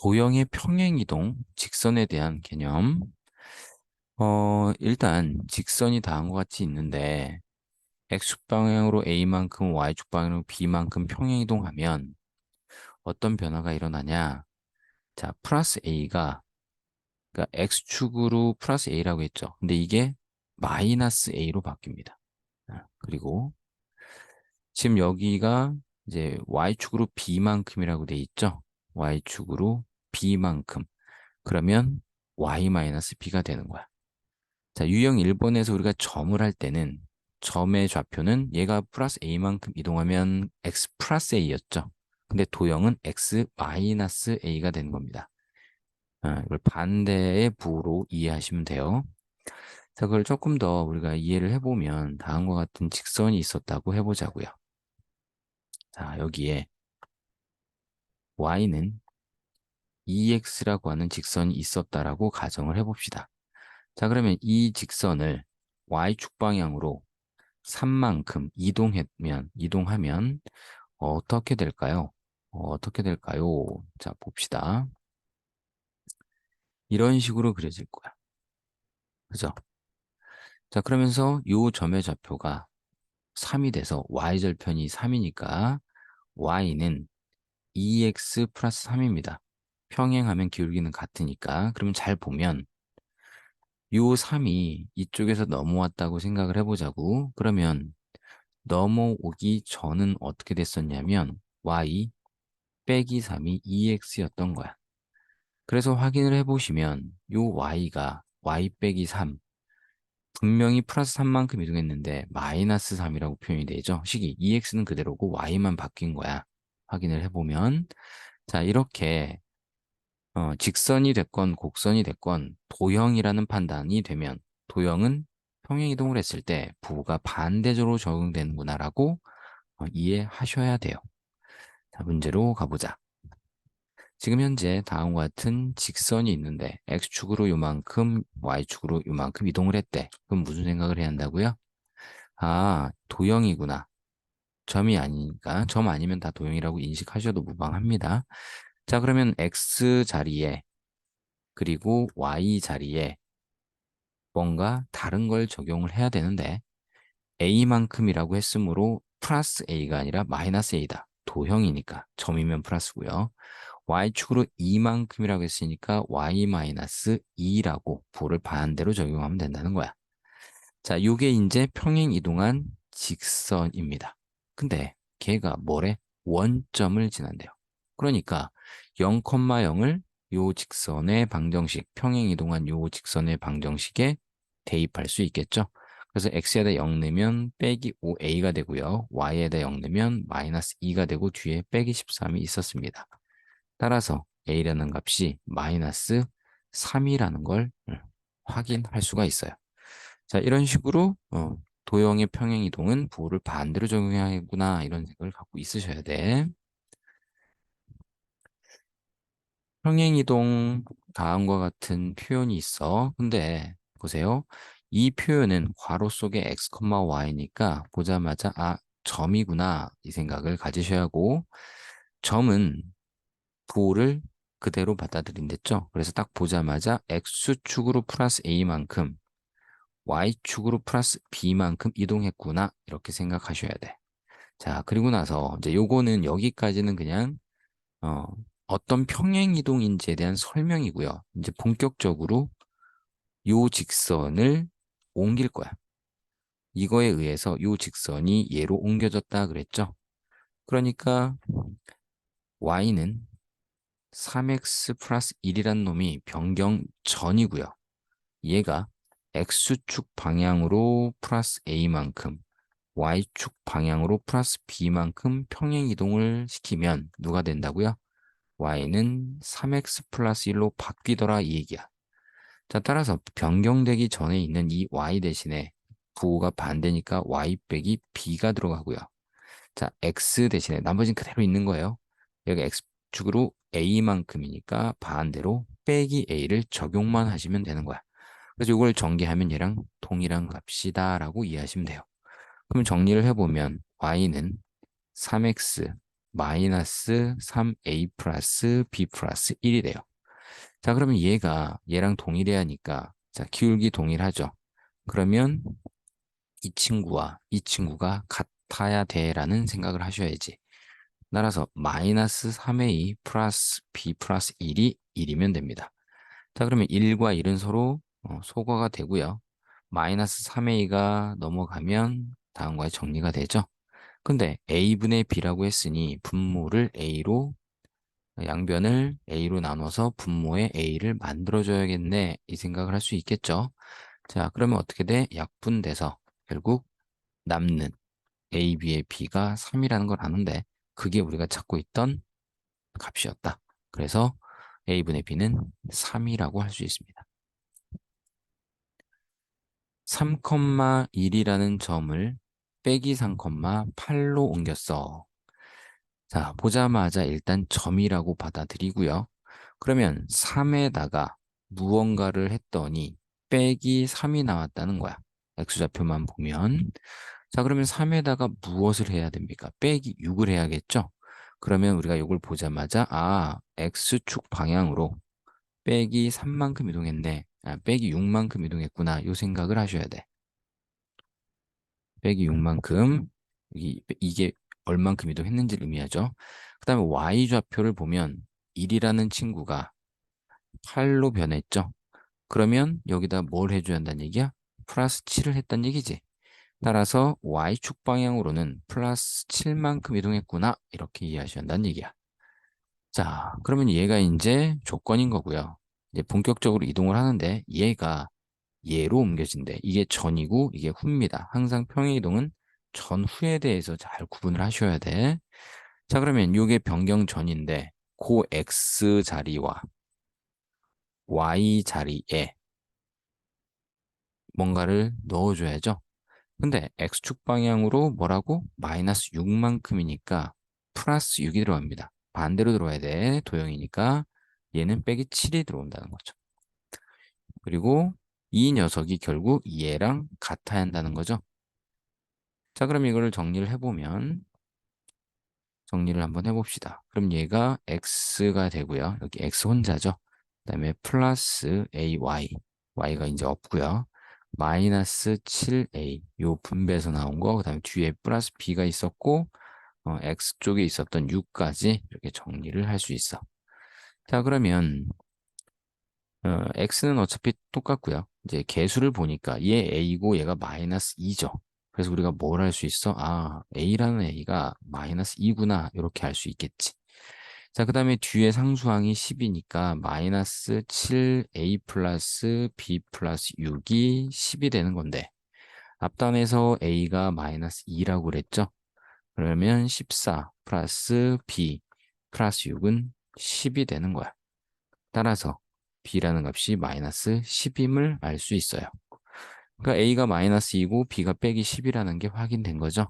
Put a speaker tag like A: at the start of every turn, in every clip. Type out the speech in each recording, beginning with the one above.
A: 도형의 평행이동, 직선에 대한 개념. 일단 직선이 다음과 같이 있는데 X축 방향으로 A만큼 Y축 방향으로 B만큼 평행이동하면 어떤 변화가 일어나냐? 자, 플러스 A가 그러니까 X축으로 플러스 A라고 했죠. 근데 이게 마이너스 A로 바뀝니다. 그리고 지금 여기가 이제 Y축으로 B만큼이라고 돼 있죠. Y축으로 B만큼. 그러면 Y-B가 되는 거야. 자, 유형 1번에서 우리가 점을 할 때는 점의 좌표는 얘가 플러스 A만큼 이동하면 X 플러스 A였죠. 근데 도형은 X 마이너스 A가 되는 겁니다. 이걸 반대의 부호로 이해하시면 돼요. 자, 그걸 조금 더 우리가 이해를 해보면 다음과 같은 직선이 있었다고 해보자고요. 자, 여기에 Y는 EX라고 하는 직선이 있었다라고 가정을 해봅시다. 자, 그러면 이 직선을 Y축 방향으로 3만큼 이동하면 어떻게 될까요? 어떻게 될까요? 자, 봅시다. 이런 식으로 그려질 거야. 그죠? 자, 그러면서 요 점의 좌표가 3이 돼서 y절편이 3이니까 y는 2x 플러스 3입니다. 평행하면 기울기는 같으니까. 그러면 잘 보면 요 3이 이쪽에서 넘어왔다고 생각을 해보자고. 그러면 넘어오기 전은 어떻게 됐었냐면 y 빼기 3이 2x였던 거야. 그래서 확인을 해보시면 요 y가 y 빼기 3 분명히 플러스 3만큼 이동했는데 마이너스 3이라고 표현이 되죠. 식이 2x는 그대로고 y만 바뀐 거야. 확인을 해보면 자, 이렇게 직선이 됐건 곡선이 됐건 도형이라는 판단이 되면 도형은 평행이동을 했을 때 부호가 반대적으로 적용되는구나라고 이해하셔야 돼요. 자, 문제로 가보자. 지금 현재 다음과 같은 직선이 있는데 X축으로 요만큼, Y축으로 요만큼 이동을 했대. 그럼 무슨 생각을 해야 한다고요? 아, 도형이구나. 점이 아니니까 점 아니면 다 도형이라고 인식하셔도 무방합니다. 자, 그러면 X 자리에 그리고 Y 자리에 뭔가 다른 걸 적용을 해야 되는데 A만큼이라고 했으므로 플러스 A가 아니라 마이너스 A다. 도형이니까 점이면 플러스고요. Y축으로 2만큼이라고 했으니까 Y-2라고 부호를 반대로 적용하면 된다는 거야. 자, 요게 이제 평행 이동한 직선입니다. 근데 걔가 뭐래? 원점을 지난대요. 그러니까 0,0을 요 직선의 방정식, 평행 이동한 요 직선의 방정식에 대입할 수 있겠죠. 그래서 x에다 0 넣으면 빼기 5a가 되고요. y에다 0 넣으면 마이너스 2가 되고 뒤에 빼기 13이 있었습니다. 따라서 a라는 값이 마이너스 3이라는 걸 확인할 수가 있어요. 자, 이런 식으로 도형의 평행이동은 부호를 반대로 적용해야 하구나 이런 생각을 갖고 있으셔야 돼. 평행이동 다음과 같은 표현이 있어. 근데 보세요. 이 표현은 괄호 속에 x, y니까 보자마자 점이구나 이 생각을 가지셔야 하고 점은 부호를 그대로 받아들인댔죠. 그래서 딱 보자마자 x축으로 플러스 a만큼 y축으로 플러스 b만큼 이동했구나 이렇게 생각하셔야 돼. 자, 그리고 나서 이제 요거는 여기까지는 그냥 어, 어떤 평행 이동인지에 대한 설명이고요. 이제 본격적으로 요 직선을 옮길 거야. 이거에 의해서 요 직선이 얘로 옮겨졌다 그랬죠. 그러니까 y는 3x 플러스 1이란 놈이 변경 전이고요. 얘가 x축 방향으로 플러스 a만큼 y축 방향으로 플러스 b만큼 평행 이동을 시키면 누가 된다고요? y는 3x 플러스 1로 바뀌더라 이 얘기야. 자, 따라서 변경되기 전에 있는 이 y 대신에 부호가 반대니까 y 빼기 b가 들어가고요. 자, x 대신에 나머지는 그대로 있는 거예요. 여기 x축으로 a만큼이니까 반대로 빼기 a를 적용만 하시면 되는 거야. 그래서 이걸 전개하면 얘랑 동일한 값이다라고 이해하시면 돼요. 그럼 정리를 해보면 y는 3x 마이너스 3a 플러스 b 플러스 1이 돼요. 자, 그러면 얘가 얘랑 동일해야 하니까 자, 기울기 동일하죠. 그러면 이 친구와 이 친구가 같아야 돼라는 생각을 하셔야지. 따라서 마이너스 3a 플러스 b 플러스 1이 1이면 됩니다. 자, 그러면 1과 1은 서로 소거가 되고요. 마이너스 3a가 넘어가면 다음과의 정리가 되죠. 근데 a분의 b라고 했으니 분모를 a로 양변을 a로 나눠서 분모의 a를 만들어줘야겠네 이 생각을 할 수 있겠죠. 자, 그러면 어떻게 돼? 약분돼서 결국 남는 ab의 b가 3이라는 걸 아는데 그게 우리가 찾고 있던 값이었다. 그래서 a분의 b는 3이라고 할 수 있습니다. 3,1이라는 점을 빼기 3,8로 옮겼어. 자, 보자마자 일단 점이라고 받아들이고요. 그러면 3에다가 무언가를 했더니 빼기 3이 나왔다는 거야. X좌표만 보면. 자, 그러면 3에다가 무엇을 해야 됩니까? 빼기 6을 해야겠죠? 그러면 우리가 이걸 보자마자 X축 방향으로 빼기 3만큼 이동했네. 빼기 6만큼 이동했구나. 요 생각을 하셔야 돼. 빼기 6만큼 이게 얼만큼 이동했는지를 의미하죠. 그 다음에 y좌표를 보면 1이라는 친구가 8로 변했죠. 그러면 여기다 뭘 해줘야 한다는 얘기야? 플러스 7을 했다는 얘기지. 따라서 y축 방향으로는 플러스 7만큼 이동했구나. 이렇게 이해하셔야 한다는 얘기야. 자, 그러면 얘가 이제 조건인 거고요. 이제 본격적으로 이동을 하는데 얘가 얘로 옮겨진대. 이게 전이고 이게 후입니다. 항상 평행이동은 전후에 대해서 잘 구분을 하셔야 돼. 자, 그러면 이게 변경 전인데 고 X 자리와 Y 자리에 뭔가를 넣어줘야죠. 근데 X축 방향으로 뭐라고? 마이너스 6만큼이니까 플러스 6이 들어갑니다. 반대로 들어와야 돼. 도형이니까 얘는 빼기 7이 들어온다는 거죠. 그리고 이 녀석이 결국 얘랑 같아야 한다는 거죠. 자, 그럼 이거를 정리를 한번 해봅시다. 그럼 얘가 x가 되고요. 여기 x 혼자죠. 그다음에 플러스 ay, y가 이제 없고요. 마이너스 7a, 요 분배에서 나온 거, 그다음에 뒤에 플러스 b가 있었고, x 쪽에 있었던 6까지 이렇게 정리를 할 수 있어. 자, 그러면 x는 어차피 똑같고요. 이제 개수를 보니까 얘 a고 얘가 마이너스 2죠. 그래서 우리가 뭘 할 수 있어? a라는 a가 마이너스 2구나. 이렇게 할 수 있겠지. 자, 그 다음에 뒤에 상수항이 10이니까 마이너스 7a 플러스 b 플러스 6이 10이 되는 건데 앞단에서 a가 마이너스 2라고 그랬죠? 그러면 14 플러스 b 플러스 6은 10이 되는 거야. 따라서 b라는 값이 마이너스 10임을 알 수 있어요. 그러니까 a가 마이너스 2고 b가 빼기 10이라는 게 확인된 거죠.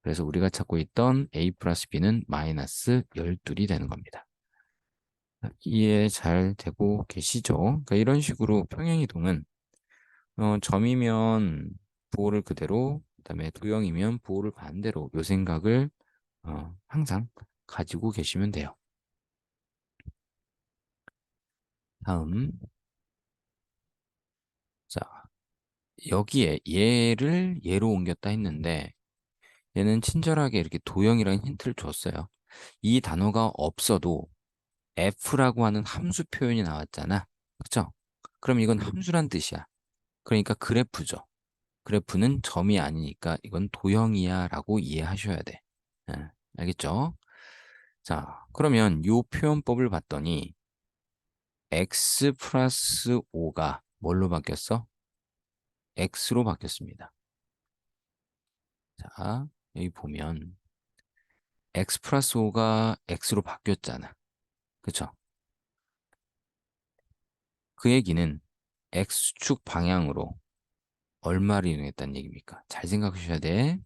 A: 그래서 우리가 찾고 있던 a 플러스 b는 마이너스 12이 되는 겁니다. 이해 잘 되고 계시죠? 그러니까 이런 식으로 평행이동은 점이면 부호를 그대로, 그다음에 도형이면 부호를 반대로 요 생각을 항상 가지고 계시면 돼요. 다음, 자, 여기에 얘를 얘로 옮겼다 했는데 얘는 친절하게 이렇게 도형이라는 힌트를 줬어요. 이 단어가 없어도 f라고 하는 함수 표현이 나왔잖아. 그쵸? 그럼 이건 함수란 뜻이야. 그러니까 그래프죠. 그래프는 점이 아니니까 이건 도형이야 라고 이해하셔야 돼. 예, 알겠죠? 자, 그러면 이 표현법을 봤더니 x 플러스 5가 뭘로 바뀌었어? x로 바뀌었습니다. 자, 여기 보면 x 플러스 5가 x로 바뀌었잖아. 그쵸? 그 얘기는 x축 방향으로 얼마를 이동했다는 얘기입니까? 잘 생각하셔야 돼.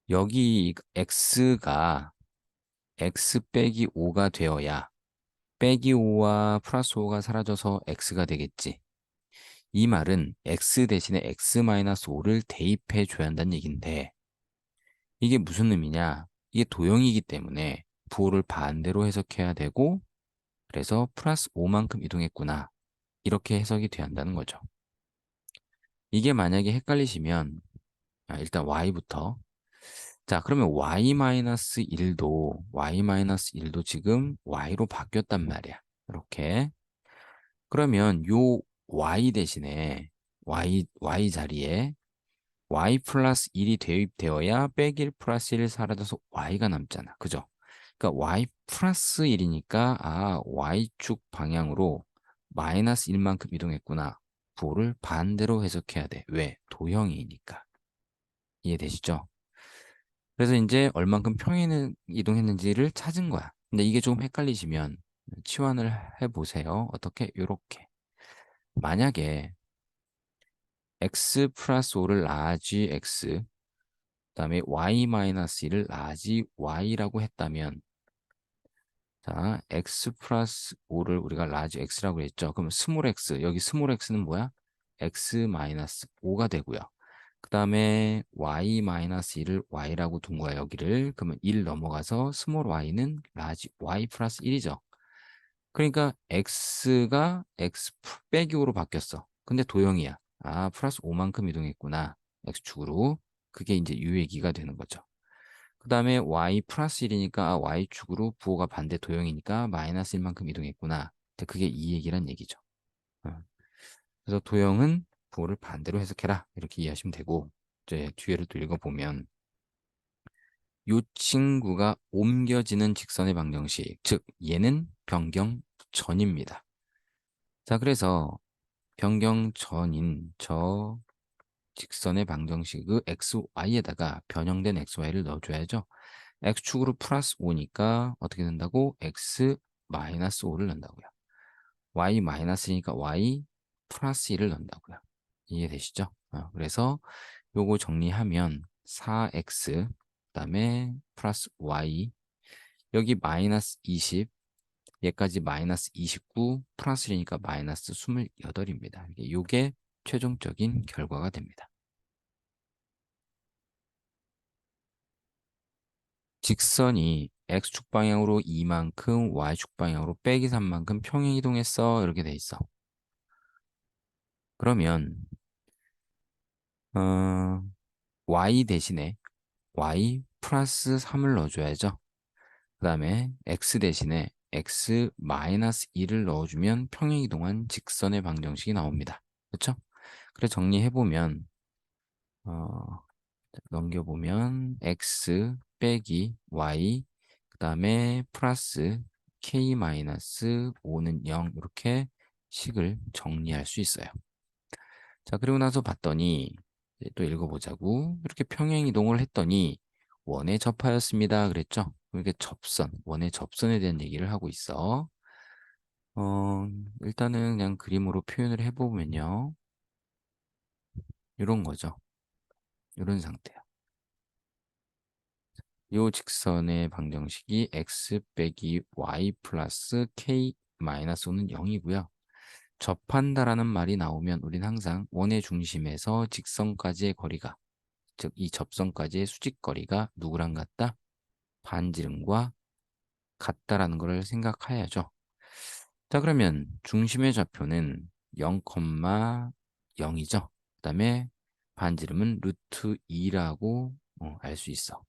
A: 여기 x가 x 빼기 5가 되어야 빼기 5와 플러스 5가 사라져서 x가 되겠지. 이 말은 x 대신에 x 마이너스 5를 대입해 줘야 한다는 얘기인데 이게 무슨 의미냐? 이게 도형이기 때문에 부호를 반대로 해석해야 되고 그래서 플러스 5만큼 이동했구나. 이렇게 해석이 돼야 한다는 거죠. 이게 만약에 헷갈리시면 일단 y부터 자, 그러면 y-1도 지금 y로 바뀌었단 말이야. 이렇게. 그러면 요 y 대신에 y 자리에 y 플러스 1이 대입되어야 빼기 1 플러스 1 사라져서 y가 남잖아. 그죠? 그러니까 y 플러스 1이니까 y축 방향으로 마이너스 1만큼 이동했구나. 부호를 반대로 해석해야 돼. 왜? 도형이니까. 이해되시죠? 그래서 이제 얼만큼 평행 이동했는지를 찾은 거야. 근데 이게 조금 헷갈리시면 치환을 해보세요. 어떻게? 요렇게. 만약에 x 플러스 5를 라지 x, 그다음에 y 마이너스 1을 라지 y라고 했다면 자, x 플러스 5를 우리가 라지 x라고 했죠. 그럼 스몰 x, 여기 스몰 x는 뭐야? x 마이너스 5가 되고요. 그 다음에 y 마이너스 1을 y라고 둔 거야, 여기를. 그러면 1 넘어가서 스몰 y는 라지 y 플러스 1이죠. 그러니까 x가 x 빼기 5로 바뀌었어. 근데 도형이야. 플러스 5만큼 이동했구나. x축으로. 그게 이제 유얘기가 되는 거죠. 그 다음에 y 플러스 1이니까 y축으로 부호가 반대 도형이니까 마이너스 1만큼 이동했구나. 근데 그게 이 얘기란 얘기죠. 어. 그래서 도형은 부호를 반대로 해석해라. 이렇게 이해하시면 되고 이제 뒤에를 또 읽어보면 이 친구가 옮겨지는 직선의 방정식, 즉 얘는 변경 전입니다. 자, 그래서 변경 전인 저 직선의 방정식의 xy에다가 변형된 xy를 넣어줘야죠. x축으로 플러스 5니까 어떻게 된다고? x 마이너스 5를 넣는다고요. y 마이너스니까 y 플러스 1을 넣는다고요. 이해되시죠? 그래서 요거 정리하면 4x 그다음에 플러스 y 여기 마이너스 20 얘까지 마이너스 29 플러스 1이니까 마이너스 28입니다. 이게 최종적인 결과가 됩니다. 직선이 x축 방향으로 2만큼 y축 방향으로 빼기 3만큼 평행 이동했어. 이렇게 돼 있어. 그러면 어, y 대신에 y 플러스 3을 넣어줘야죠. 그 다음에 x 대신에 x 마이너스 2를 넣어주면 평행 이동한 직선의 방정식이 나옵니다. 그렇죠? 그래서 정리해보면 넘겨보면 x 빼기 y 그 다음에 플러스 k 마이너스 5는 0 이렇게 식을 정리할 수 있어요. 자, 그리고 나서 봤더니 이제 또 읽어보자고. 이렇게 평행 이동을 했더니 원에 접하였습니다. 그랬죠? 이게 접선, 원의 접선에 대한 얘기를 하고 있어. 일단은 그냥 그림으로 표현을 해보면요. 이런 거죠. 이런 상태야. 요 직선의 방정식이 x 빼기 y 플러스 k 마이너스 5는 0이고요. 접한다라는 말이 나오면 우린 항상 원의 중심에서 직선까지의 거리가, 즉 이 접선까지의 수직거리가 누구랑 같다? 반지름과 같다라는 것을 생각해야죠. 자, 그러면 중심의 좌표는 0,0이죠. 그 다음에 반지름은 루트 2라고 알 수 있어.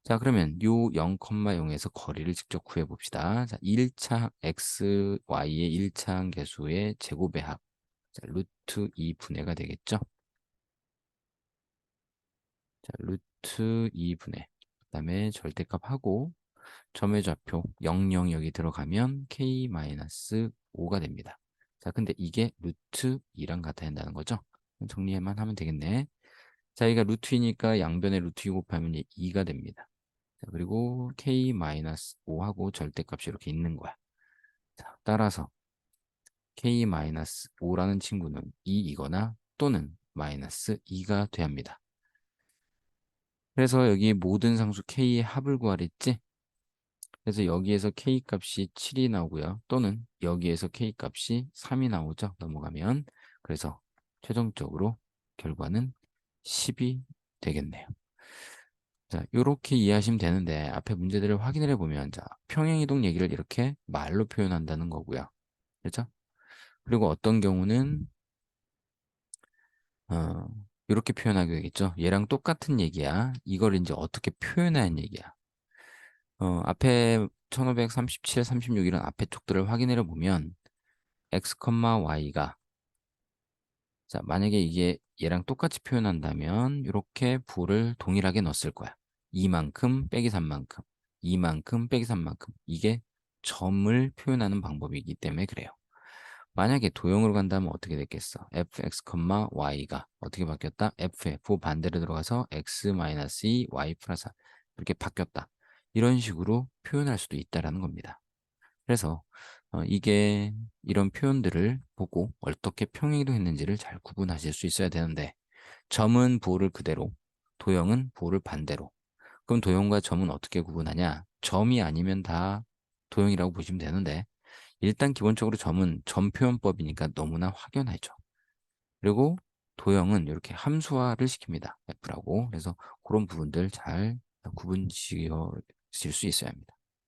A: 자, 그러면 요 0,0에서 거리를 직접 구해봅시다. 자, 1차 x, y의 1차항 계수의 제곱의 합. 자, 루트 2분의가 되겠죠? 자, 루트 2분의. 그 다음에 절대값하고 점의 좌표 0, 0 여기 들어가면 k-5가 됩니다. 자, 근데 이게 루트 2랑 같아야 한다는 거죠? 정리만 하면 되겠네. 자, 여기가 루트이니까 양변에 루트 2 곱하면 2가 됩니다. 자, 그리고 k-5하고 절대값이 이렇게 있는 거야. 자, 따라서 k-5라는 친구는 2이거나 또는 마이너스 2가 돼야 합니다. 그래서 여기 모든 상수 k의 합을 구하랬지? 그래서 여기에서 k 값이 7이 나오고요. 또는 여기에서 k 값이 3이 나오죠. 넘어가면. 그래서 최종적으로 결과는 10이 되겠네요. 자, 요렇게 이해하시면 되는데 앞에 문제들을 확인을 해보면 자, 평행이동 얘기를 이렇게 말로 표현한다는 거고요. 그렇죠? 그리고 어떤 경우는 어, 이렇게 표현하게 되겠죠. 얘랑 똑같은 얘기야. 이걸 이제 어떻게 표현하는 얘기야. 앞에 1537, 36 이런 앞에 쪽들을 확인해 보면 x, y가 자, 만약에 이게 얘랑 똑같이 표현한다면 이렇게 부를 동일하게 넣었을 거야. 이만큼 빼기 3만큼, 이만큼 빼기 3만큼. 이게 점을 표현하는 방법이기 때문에 그래요. 만약에 도형으로 간다면 어떻게 됐겠어? fx, y가 어떻게 바뀌었다? f의 부 반대로 들어가서 x-2, y 플러스 4 이렇게 바뀌었다. 이런 식으로 표현할 수도 있다라는 겁니다. 그래서 이게 이런 표현들을 보고 어떻게 평행이동했는지를 잘 구분하실 수 있어야 되는데 점은 부호를 그대로, 도형은 부호를 반대로. 그럼 도형과 점은 어떻게 구분하냐? 점이 아니면 다 도형이라고 보시면 되는데 일단 기본적으로 점은 점 표현법이니까 너무나 확연하죠. 그리고 도형은 이렇게 함수화를 시킵니다. F라고. 그래서 그런 부분들 잘 구분 지으실 수 있어야 합니다.